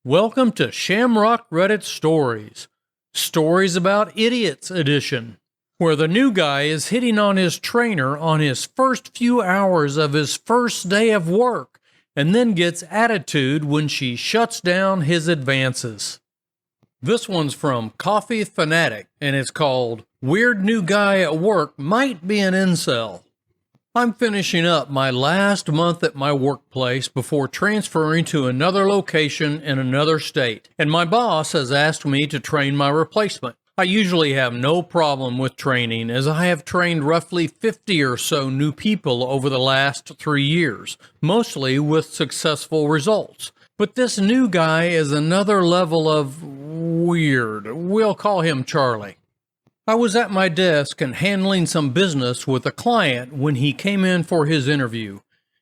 Welcome to Shamrock Reddit Stories. Stories about Idiots Edition, where the new guy is hitting on his trainer on his first few hours of his first day of work and then gets attitude when she shuts down his advances. This one's from CoffeeFanatic and it's called Weird New Guy at Work Might Be an Incel. I'm finishing up my last month at my workplace before transferring to another location in another state, and my boss has asked me to train my replacement. I usually have no problem with training, as I have trained roughly 50 or so new people over the last 3 years, mostly with successful results. But this new guy is another level of weird. We'll call him Charlie. I was at my desk and handling some business with a client when he came in for his interview.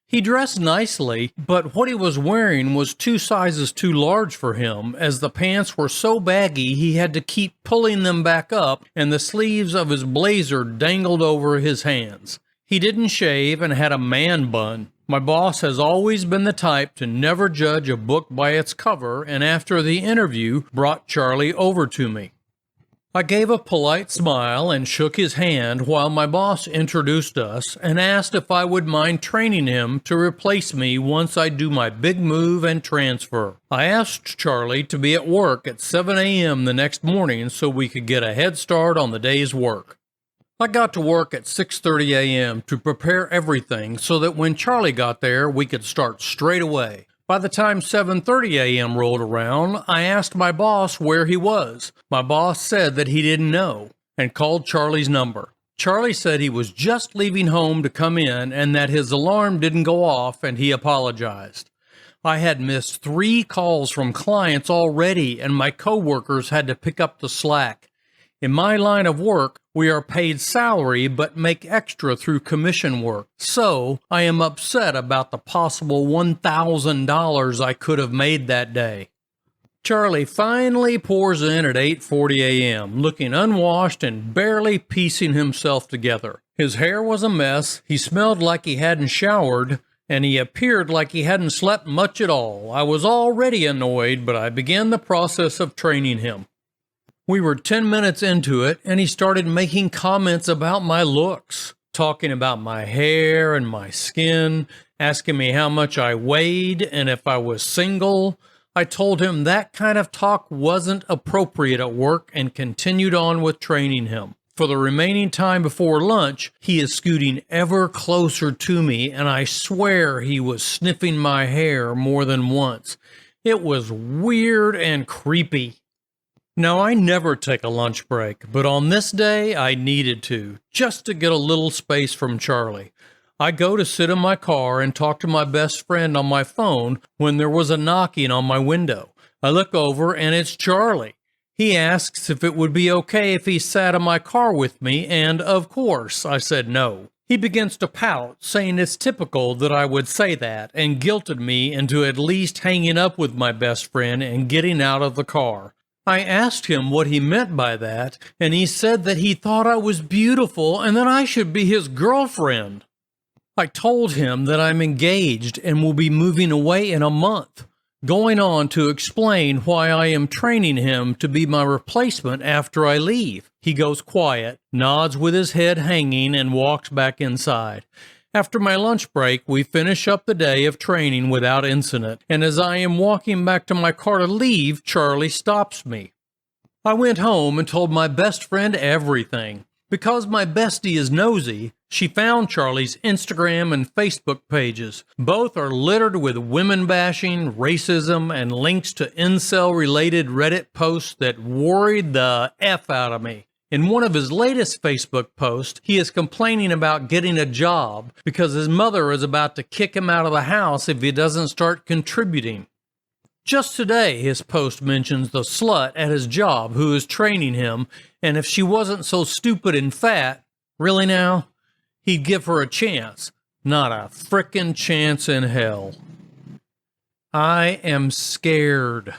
He dressed nicely, but what he was wearing was 2 sizes too large for him, as the pants were so baggy he had to keep pulling them back up and the sleeves of his blazer dangled over his hands. He didn't shave and had a man bun. My boss has always been the type to never judge a book by its cover, and after the interview brought Charlie over to me. I gave a polite smile and shook his hand while my boss introduced us and asked if I would mind training him to replace me once I do my big move and transfer. I asked Charlie to be at work at 7 a.m. the next morning so we could get a head start on the day's work. I got to work at 6:30 a.m. to prepare everything so that when Charlie got there we could start straight away. By the time 7:30 a.m. rolled around, I asked my boss where he was. My boss said that he didn't know and called Charlie's number. Charlie said he was just leaving home to come in and that his alarm didn't go off, and he apologized. I had missed 3 calls from clients already and my coworkers had to pick up the slack. In my line of work, we are paid salary but make extra through commission work, so I am upset about the possible $1,000 I could have made that day. Charlie finally pours in at 8:40 a.m., looking unwashed and barely piecing himself together. His hair was a mess, he smelled like he hadn't showered, and he appeared like he hadn't slept much at all. I was already annoyed, but I began the process of training him. We were 10 minutes into it, and he started making comments about my looks, talking about my hair and my skin, asking me how much I weighed and if I was single. I told him that kind of talk wasn't appropriate at work and continued on with training him. For the remaining time before lunch, he is scooting ever closer to me, and I swear he was sniffing my hair more than once. It was weird and creepy. Now, I never take a lunch break, but on this day I needed to, just to get a little space from Charlie. I go to sit in my car and talk to my best friend on my phone when there was a knocking on my window. I look over and it's Charlie. He asks if it would be okay if he sat in my car with me, and of course I said no. He begins to pout, saying it's typical that I would say that, and guilted me into at least hanging up with my best friend and getting out of the car. I asked him what he meant by that, and he said that he thought I was beautiful and that I should be his girlfriend. I told him that I'm engaged and will be moving away in a month, going on to explain why I am training him to be my replacement after I leave. He goes quiet, nods with his head hanging, and walks back inside. After my lunch break, we finish up the day of training without incident, and as I am walking back to my car to leave, Charlie stops me. I went home and told my best friend everything. Because my bestie is nosy, she found Charlie's Instagram and Facebook pages. Both are littered with women bashing, racism, and links to incel-related Reddit posts that worried the F out of me. In one of his latest Facebook posts, he is complaining about getting a job because his mother is about to kick him out of the house if he doesn't start contributing. Just today, his post mentions the slut at his job who is training him, and if she wasn't so stupid and fat, really now, he'd give her a chance. Not a frickin' chance in hell. I am scared.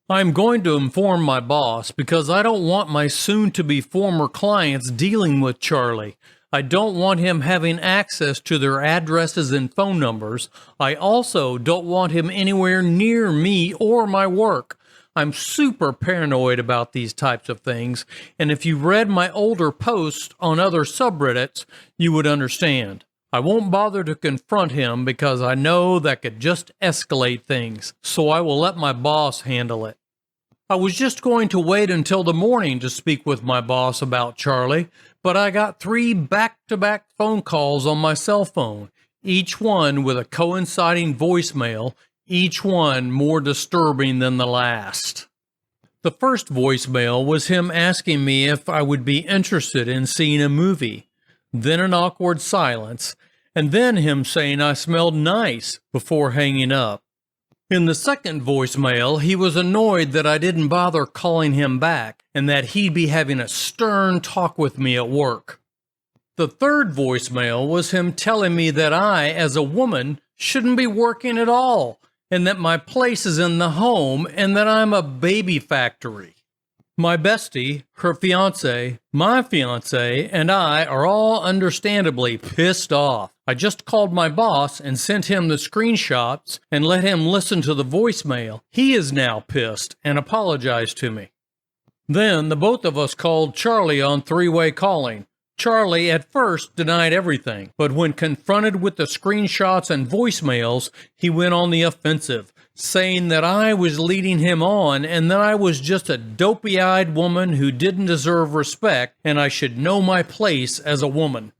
I'm going to inform my boss because I don't want my soon-to-be former clients dealing with Charlie. I don't want him having access to their addresses and phone numbers. I also don't want him anywhere near me or my work. I'm super paranoid about these types of things, and if you read my older posts on other subreddits, you would understand. I won't bother to confront him because I know that could just escalate things, so I will let my boss handle it. I was just going to wait until the morning to speak with my boss about Charlie, but I got 3 back-to-back phone calls on my cell phone, each one with a coinciding voicemail, each one more disturbing than the last. The first voicemail was him asking me if I would be interested in seeing a movie, then an awkward silence, and then him saying I smelled nice before hanging up. In the second voicemail, he was annoyed that I didn't bother calling him back and that he'd be having a stern talk with me at work. The third voicemail was him telling me that I, as a woman, shouldn't be working at all and that my place is in the home and that I'm a baby factory. My bestie, her fiancé, my fiancé, and I are all understandably pissed off. I just called my boss and sent him the screenshots and let him listen to the voicemail. He is now pissed and apologized to me. Then the both of us called Charlie on 3-way calling. Charlie at first denied everything, but when confronted with the screenshots and voicemails, he went on the offensive, saying that I was leading him on and that I was just a dopey-eyed woman who didn't deserve respect and I should know my place as a woman.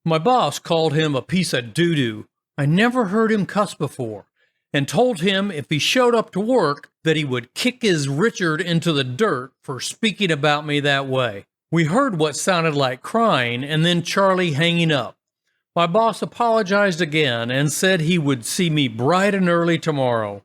My boss called him a piece of doo-doo. I never heard him cuss before, and told him if he showed up to work that he would kick his Richard into the dirt for speaking about me that way. We heard what sounded like crying and then Charlie hanging up. My boss apologized again and said he would see me bright and early tomorrow.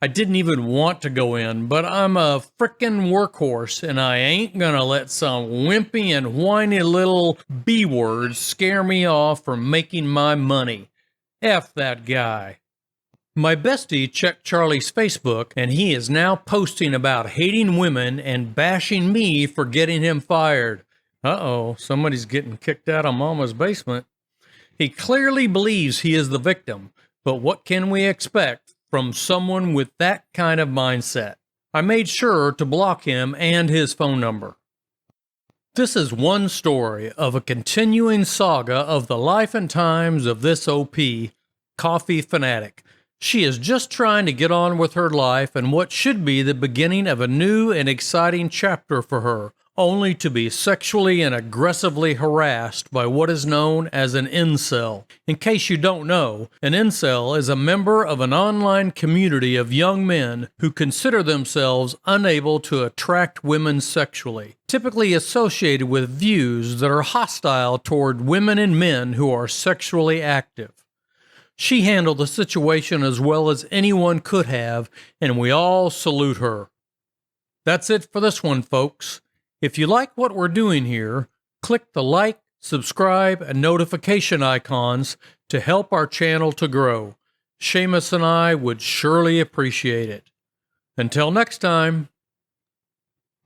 I didn't even want to go in, but I'm a frickin' workhorse and I ain't gonna let some wimpy and whiny little B-word scare me off from making my money. F that guy. My bestie checked Charlie's Facebook and he is now posting about hating women and bashing me for getting him fired. Uh-oh, somebody's getting kicked out of Mama's basement. He clearly believes he is the victim, but what can we expect from someone with that kind of mindset? I made sure to block him and his phone number. This is one story of a continuing saga of the life and times of this OP, CoffeeFanatic. She is just trying to get on with her life and what should be the beginning of a new and exciting chapter for her, only to be sexually and aggressively harassed by what is known as an incel. In case you don't know, an incel is a member of an online community of young men who consider themselves unable to attract women sexually, typically associated with views that are hostile toward women and men who are sexually active. She handled the situation as well as anyone could have, and we all salute her. That's it for this one, folks. If you like what we're doing here, click the like, subscribe, and notification icons to help our channel to grow. Seamus and I would surely appreciate it. Until next time.